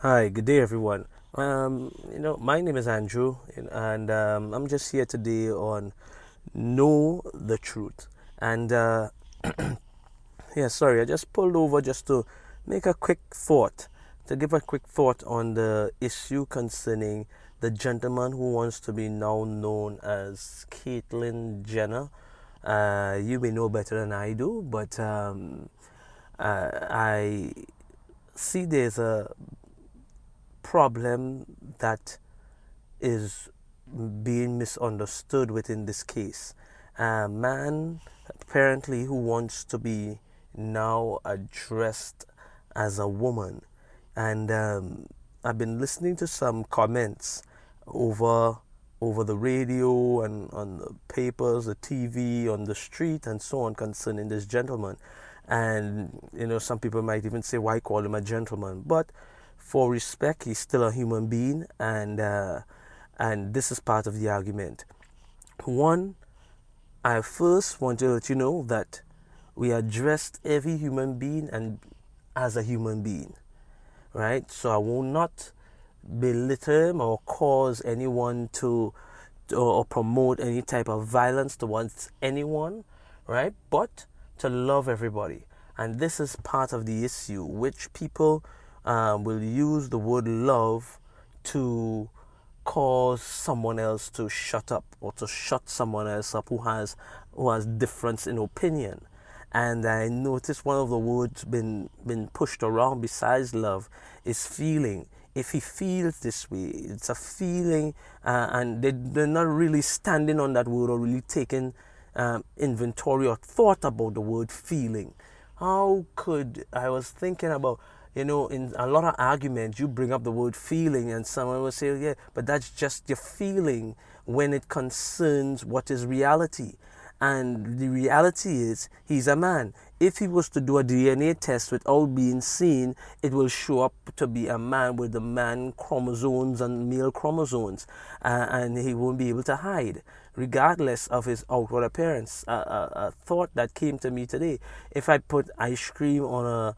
Hi, good day, everyone. My name is Andrew, and I'm just here today on Know the Truth. And yeah, sorry, I just pulled over just to make a quick thought, to give a quick thought on the issue concerning the gentleman who wants to be now known as Caitlyn Jenner. You may know better than I do, but I see there's a problem that is being misunderstood within this case. A man apparently who wants to be now addressed as a woman, and I've been listening to some comments over over the radio and on the papers, the TV, on the street, and so on concerning this gentleman. And some people might even say, "Why call him a gentleman?" But for respect, he's still a human being, and this is part of the argument. One, I first want to let you know that we addressed every human being and as a human being, right? So I will not belittle him or cause anyone to or promote any type of violence towards anyone, right? But to love everybody. And this is part of the issue, which people will use the word love to cause someone else to shut up or to shut someone else up who has difference in opinion. And I noticed one of the words been pushed around besides love is feeling. If he feels this way, it's a feeling, and they're not really standing on that word or really taking inventory or thought about the word feeling. How could I was thinking about, in a lot of arguments, you bring up the word feeling, and someone will say, yeah, but that's just your feeling when it concerns what is reality. And the reality is, he's a man. If he was to do a DNA test without being seen, it will show up to be a man with the man chromosomes and male chromosomes, and he won't be able to hide, regardless of his outward appearance. A thought that came to me today: if I put ice cream on a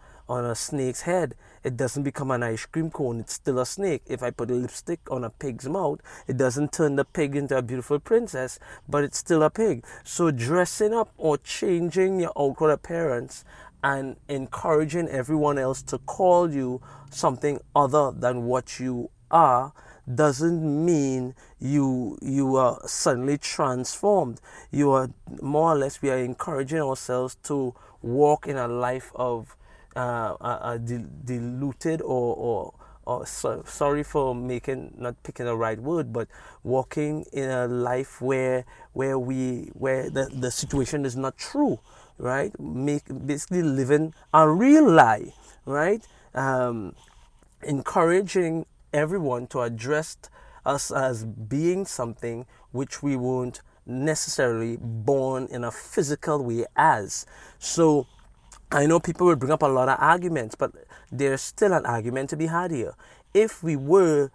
snake's head, it doesn't become an ice cream cone, it's still a snake. If I put a lipstick on a pig's mouth, it doesn't turn the pig into a beautiful princess, but it's still a pig. So dressing up or changing your outward appearance and encouraging everyone else to call you something other than what you are doesn't mean you are suddenly transformed. You are more or less, we are encouraging ourselves to walk in a life of diluted sorry for making not picking the right word, but walking in a life where the situation is not true, right? Basically living a real lie, right? Encouraging everyone to address us as being something which we weren't necessarily born in a physical way as. So I know people will bring up a lot of arguments, but there's still an argument to be had here. If we were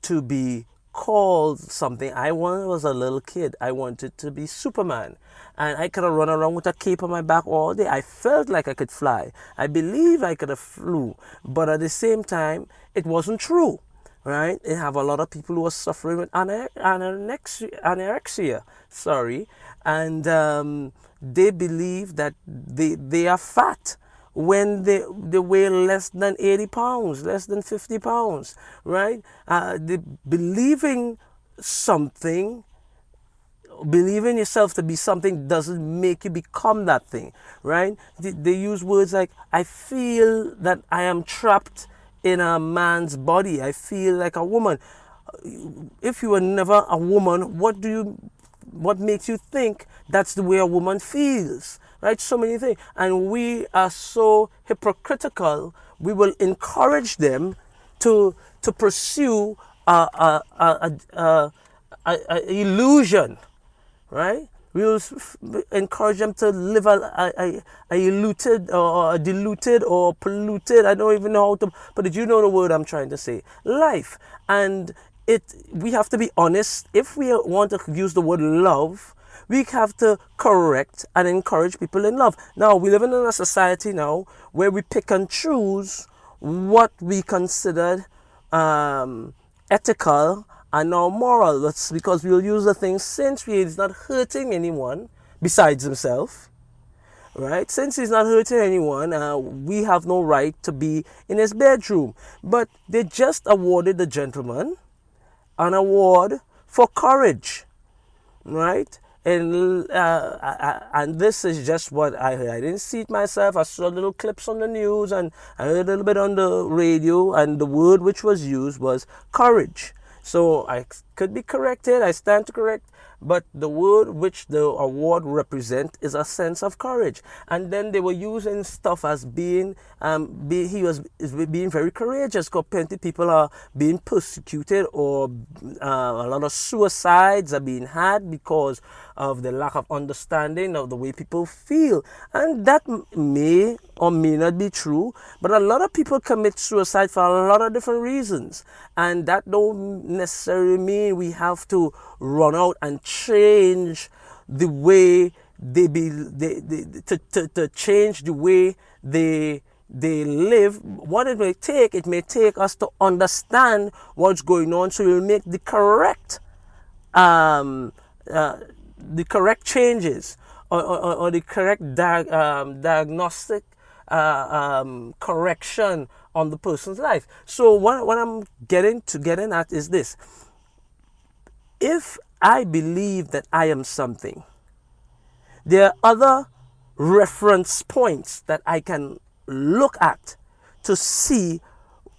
to be called something, when I was a little kid, I wanted to be Superman. And I could have run around with a cape on my back all day. I felt like I could fly. I believe I could have flew. But at the same time, it wasn't true, right? They have a lot of people who are suffering with anorexia, sorry, and they believe that they are fat when they weigh less than 80 pounds, less than 50 pounds, right? They believing something, believing yourself to be something doesn't make you become that thing, right? They use words like, I feel that I am trapped in a man's body. I feel like a woman. If you were never a woman, what makes you think that's the way a woman feels, right? So many things. And we are so hypocritical, we will encourage them to pursue a illusion, right? We will encourage them to live a diluted or a diluted or polluted, I don't even know how to, but did you know the word I'm trying to say? Life. And we have to be honest. If we want to use the word love, we have to correct and encourage people in love. Now, we live in a society now where we pick and choose what we consider ethical and now moral. That's because we'll use the thing since he's not hurting anyone besides himself, right? Since he's not hurting anyone, we have no right to be in his bedroom. But they just awarded the gentleman an award for courage, right? And this is just what I heard. I didn't see it myself. I saw little clips on the news and I heard a little bit on the radio, and the word which was used was courage. So I could be corrected. I stand to correct. But the word which the award represent is a sense of courage. And then they were using stuff as being, he was being very courageous because plenty people are being persecuted, or a lot of suicides are being had because of the lack of understanding of the way people feel. And that may or may not be true, but a lot of people commit suicide for a lot of different reasons. And that don't necessarily mean we have to run out and change the way to change the way they live. What it may take us to understand what's going on, so we'll make the correct changes, or the correct diagnostic correction on the person's life. So what I'm getting at is this: if I believe that I am something, there are other reference points that I can look at to see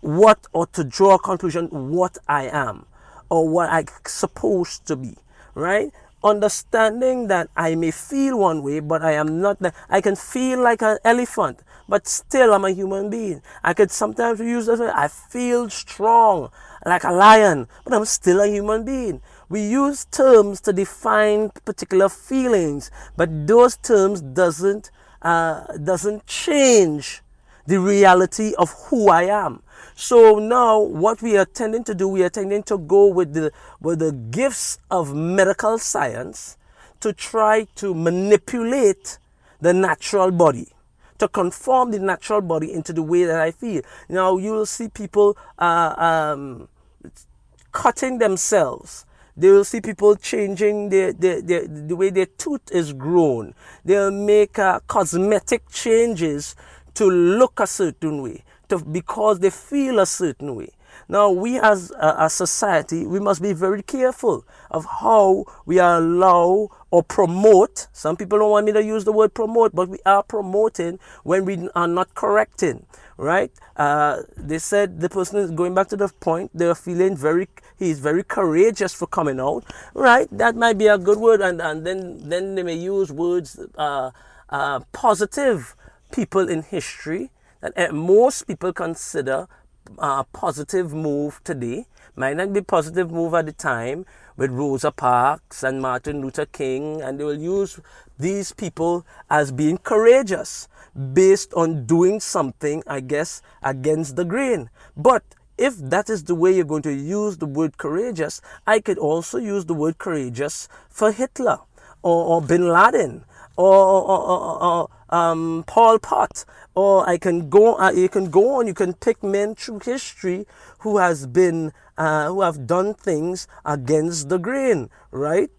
what, or to draw a conclusion what I am or what I'm supposed to be, right? Understanding that I may feel one way, but I am not. I can feel like an elephant, but still I'm a human being. I could sometimes use this. I feel strong like a lion, but I'm still a human being. We use terms to define particular feelings, but those terms doesn't change the reality of who I am. So now what we are tending to do, we are tending to go with the gifts of medical science to try to manipulate the natural body, to conform the natural body into the way that I feel. Now you will see people cutting themselves. They will see people changing the way their tooth is grown. They'll make cosmetic changes to look a certain way, because they feel a certain way. Now, we as a society, we must be very careful of how we allow or promote. Some people don't want me to use the word promote, but we are promoting when we are not correcting, right? They said the person is going back to the point, they're feeling he's very courageous for coming out, right? That might be a good word, and then they may use words, positive people in history that most people consider a positive move today. Might not be positive move at the time, with Rosa Parks and Martin Luther King, and they will use these people as being courageous based on doing something, I guess, against the grain. But if that is the way you're going to use the word courageous, I could also use the word courageous for Hitler or Bin Laden or Pol Pot, or I can go. You can go on. You can pick men through history who have done things against the grain, right?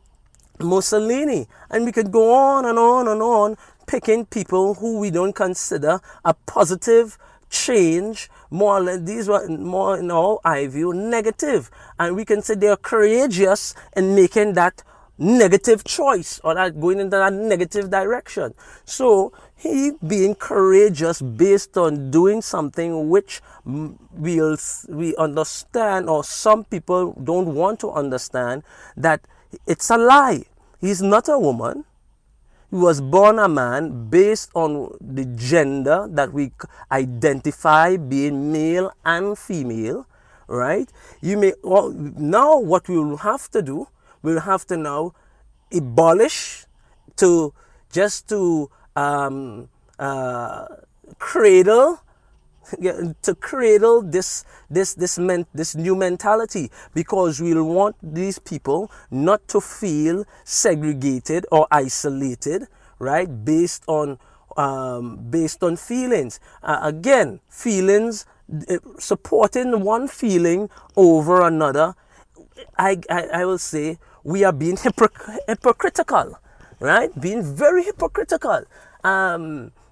Mussolini, and we could go on and on and on, picking people who we don't consider a positive change. More or less, these were more, in our eye view, negative, and we can say they are courageous in making that negative choice, or that going into that negative direction. So he being courageous based on doing something which we understand, or some people don't want to understand, that it's a lie. He's not a woman. He was born a man based on the gender that we identify being male and female, right? Now what we will have to do, we'll have to now abolish to cradle this new mentality, because we'll want these people not to feel segregated or isolated, right? Based on feelings. Again, feelings supporting one feeling over another, I will say we are being hypocritical, right? Being very hypocritical.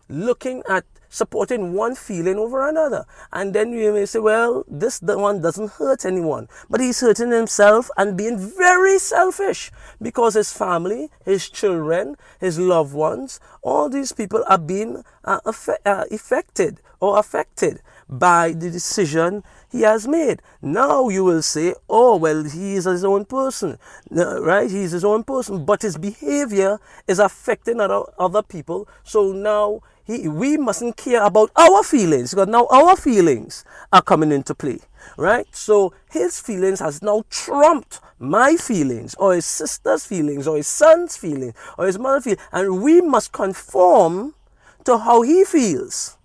Looking at supporting one feeling over another. And then you may say, well, this the one doesn't hurt anyone. But he's hurting himself and being very selfish because his family, his children, his loved ones, all these people are being affected or affected by the decision he has made. Now you will say, oh, well, he is his own person, right? He's his own person, but his behavior is affecting other people. So now we mustn't care about our feelings because now our feelings are coming into play, right? So his feelings has now trumped my feelings or his sister's feelings or his son's feelings or his mother's feelings, and we must conform to how he feels.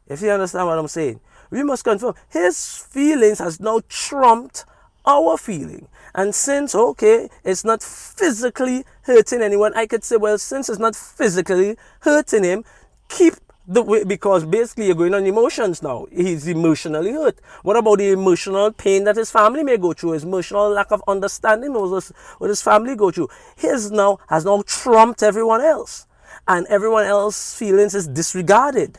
If you understand what I'm saying, we must confirm his feelings has now trumped our feeling. And since, okay, it's not physically hurting anyone, I could say, well, since it's not physically hurting him, keep the way, because basically you're going on emotions now. He's emotionally hurt. What about the emotional pain that his family may go through, his emotional lack of understanding what his family go through? His now has now trumped everyone else. And everyone else's feelings is disregarded.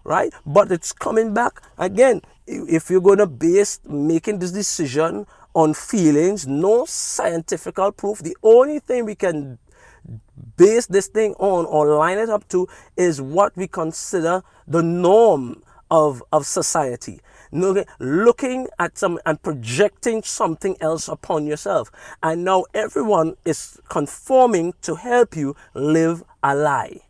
Right? But it's coming back again. If you're going to base making this decision on feelings, no scientific proof, the only thing we can base this thing on or line it up to is what we consider the norm of society. Looking at some and projecting something else upon yourself. And now everyone is conforming to help you live a lie.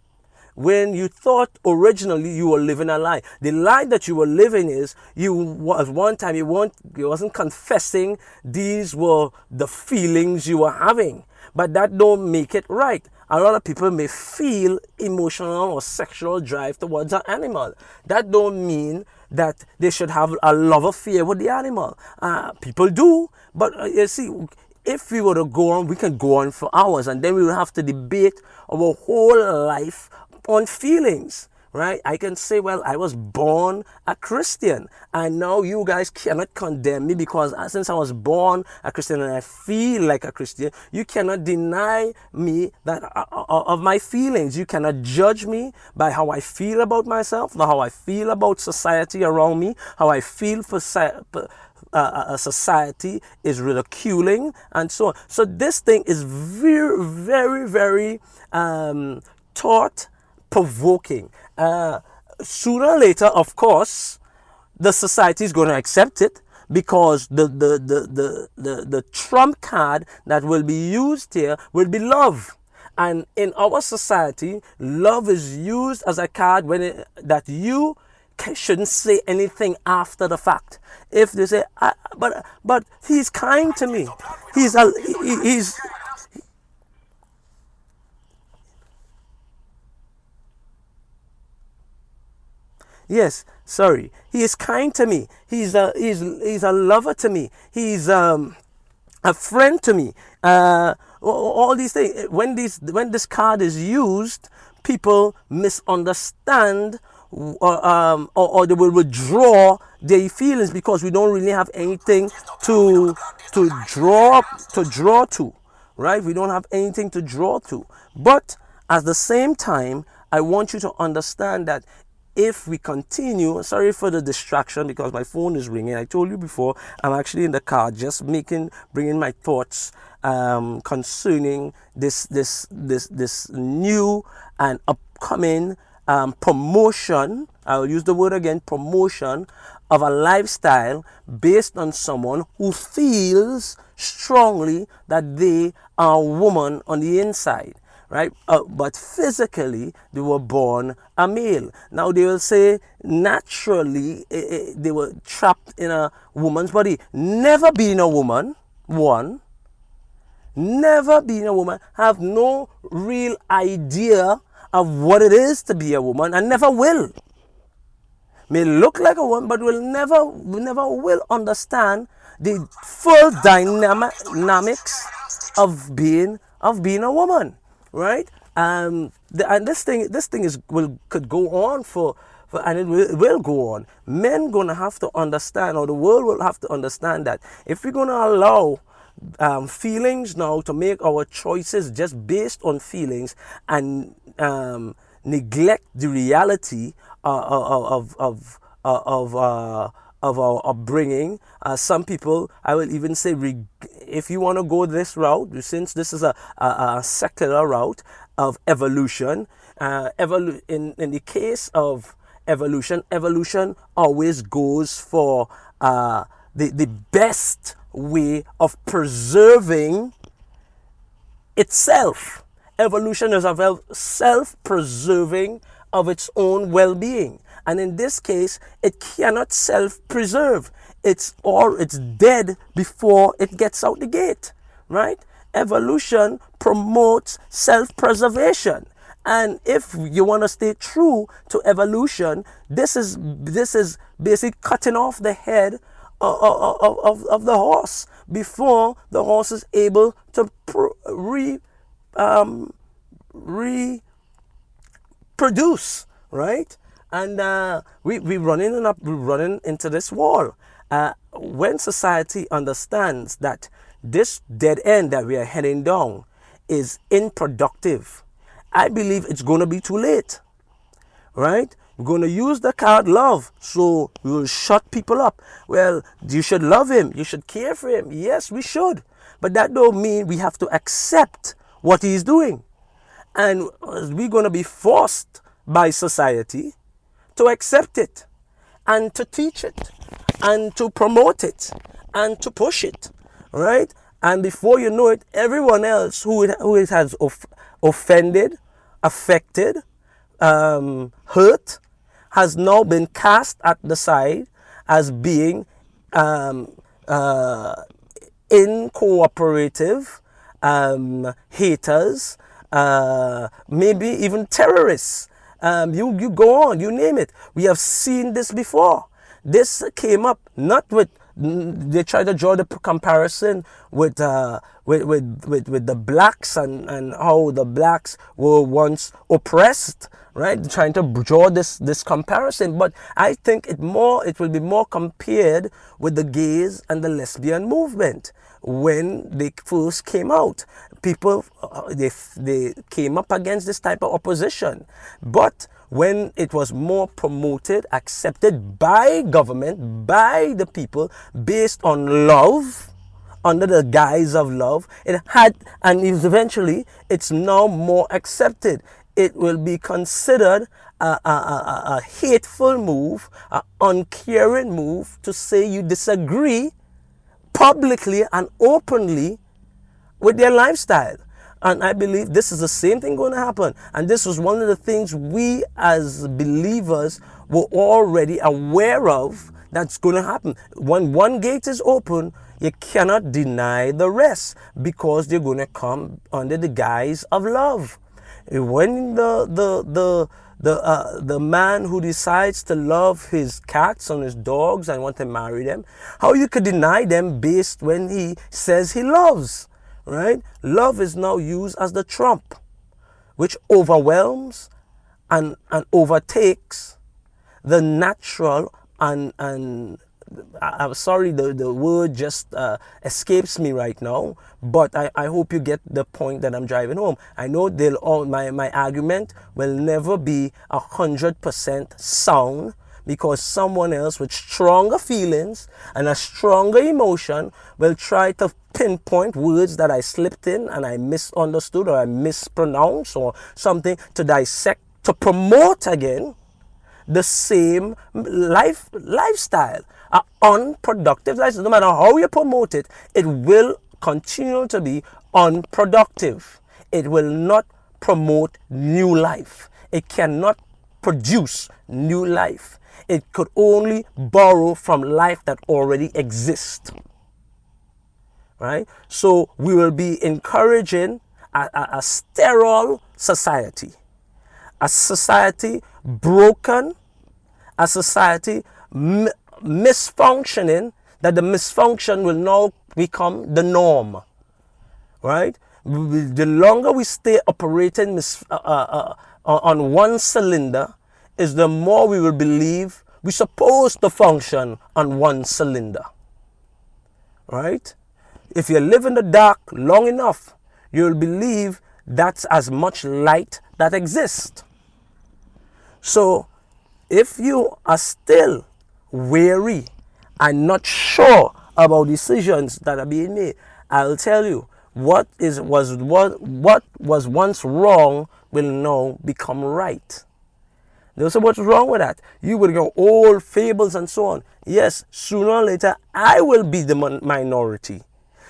When you thought originally you were living a lie. The lie that you were living is you was one time you wasn't confessing these were the feelings you were having. But that don't make it right. A lot of people may feel emotional or sexual drive towards an animal. That don't mean that they should have a love affair with the animal. People do, but you see, if we were to go on, we can go on for hours, and then we will have to debate our whole life on feelings, right? I can say, well, I was born a Christian, and now you guys cannot condemn me because since I was born a Christian and I feel like a Christian, you cannot deny me that of my feelings. You cannot judge me by how I feel about myself, how I feel about society around me, how I feel for a society is ridiculing, and so on. So this thing is very, very, very thought provoking. Sooner or later, of course, the society is going to accept it because the trump card that will be used here will be love. And in our society, love is used as a card that you shouldn't say anything after the fact. If they say, but he's kind to me, he's yes, sorry. He is kind to me. He's a lover to me. He's a friend to me. All these things. When this card is used, people misunderstand, or they will withdraw their feelings because we don't really have anything to draw to, right? We don't have anything to draw to. But at the same time, I want you to understand that if we continue, sorry for the distraction because my phone is ringing. I told you before, I'm actually in the car just bringing my thoughts concerning this new and upcoming promotion. I'll use the word again, promotion of a lifestyle based on someone who feels strongly that they are a woman on the inside. Right? But physically, they were born a male. Now, they will say naturally they were trapped in a woman's body. Never being a woman, never being a woman, have no real idea of what it is to be a woman, and never will. May look like a woman, but will never will understand the full dynamics of being a woman. Right? And this thing could go on for and it will go on. Men gonna have to understand, or the world will have to understand, that if we're gonna allow feelings now to make our choices just based on feelings, and neglect the reality of our upbringing. Some people, I will even say, if you want to go this route, since this is a secular route of evolution, in the case of evolution always goes for the best way of preserving itself. Evolution is about self-preserving of its own well-being. And in this case, it cannot self-preserve. It's dead before it gets out the gate, right? Evolution promotes self-preservation. And if you want to stay true to evolution, this is basically cutting off the head of the horse before the horse is able to reproduce, right? And we're running into this wall. When society understands that this dead end that we are heading down is unproductive, I believe it's going to be too late, right? We're going to use the card love, so we will shut people up. Well, you should love him, you should care for him. Yes, we should, but that don't mean we have to accept what he's doing. And we're going to be forced by society to accept it, and to teach it, and to promote it, and to push it, right? And before you know it, everyone else who it has offended, affected, hurt, has now been cast at the side as being incooperative, haters, maybe even terrorists. You go on, you name it. We have seen this before. This came up not with, they try to draw the comparison with the blacks and how the blacks were once oppressed, right? Trying to draw this comparison, but I think it will be more compared with the gays and the lesbian movement. When they first came out, people they came up against this type of opposition, but when it was more promoted, accepted by government, by the people, based on love, under the guise of love, and eventually it's now more accepted. It will be considered a hateful move, an uncaring move to say you disagree publicly and openly with their lifestyle. And I believe this is the same thing going to happen. And this was one of the things we as believers were already aware of that's going to happen. When one gate is open, you cannot deny the rest, because they're going to come under the guise of love. When the man who decides to love his cats and his dogs and want to marry them, how you could deny them based when he says he loves, right? Love is now used as the trump, which overwhelms and overtakes the natural and I'm sorry, the word just escapes me right now, but I hope you get the point that I'm driving home. I know my argument will never be 100% sound, because someone else with stronger feelings and a stronger emotion will try to pinpoint words that I slipped in and I misunderstood or I mispronounced or something, to dissect, to promote again the same lifestyle, an unproductive lifestyle. No matter how you promote it, it will continue to be unproductive. It will not promote new life. It cannot produce new life. It could only borrow from life that already exists, right? So we will be encouraging a sterile society, a society broken, a society misfunctioning, that the misfunction will now become the norm, right? The longer we stay operating on one cylinder, is the more we will believe we're supposed to function on one cylinder. Right? If you live in the dark long enough, you'll believe that's as much light that exists. So if you are still wary and not sure about decisions that are being made, I'll tell you what was once wrong will now become right. There's so what's wrong with that. You will go old fables and so on. Yes, sooner or later I will be the minority.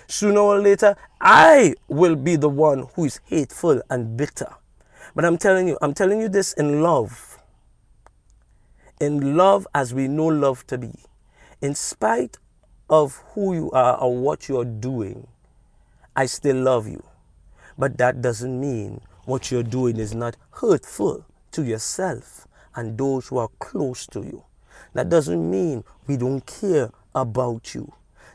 Sooner or later I will be the one who is hateful and bitter. But I'm telling you this in love. In love as we know love to be. In spite of who you are or what you're doing, I still love you. But that doesn't mean what you're doing is not hurtful to yourself and those who are close to you. That doesn't mean we don't care about you.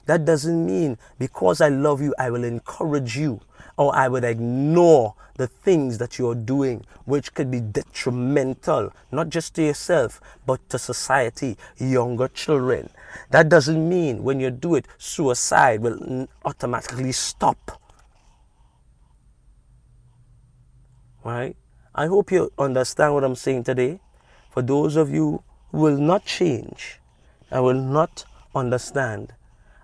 That doesn't mean because I love you, I will encourage you or I would ignore the things that you're doing, which could be detrimental, not just to yourself, but to society, younger children. That doesn't mean when you do it, suicide will automatically stop. Right? I hope you understand what I'm saying today. For those of you who will not change, I will not understand,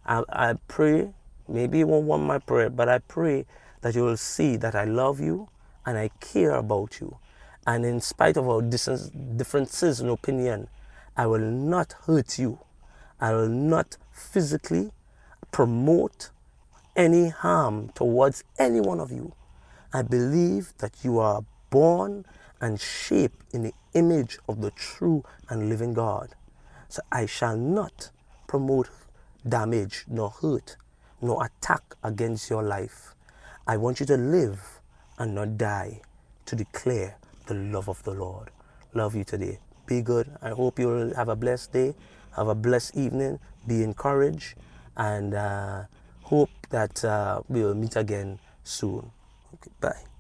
I pray, maybe you won't want my prayer, but I pray that you will see that I love you and I care about you. And in spite of our differences in opinion, I will not hurt you. I will not physically promote any harm towards any one of you. I believe that you are born and shaped in the image of the true and living God. So I shall not promote damage, nor hurt, nor attack against your life. I want you to live and not die to declare the love of the Lord. Love you today. Be good. I hope you will have a blessed day. Have a blessed evening. Be encouraged. And hope that we will meet again soon. Okay, bye.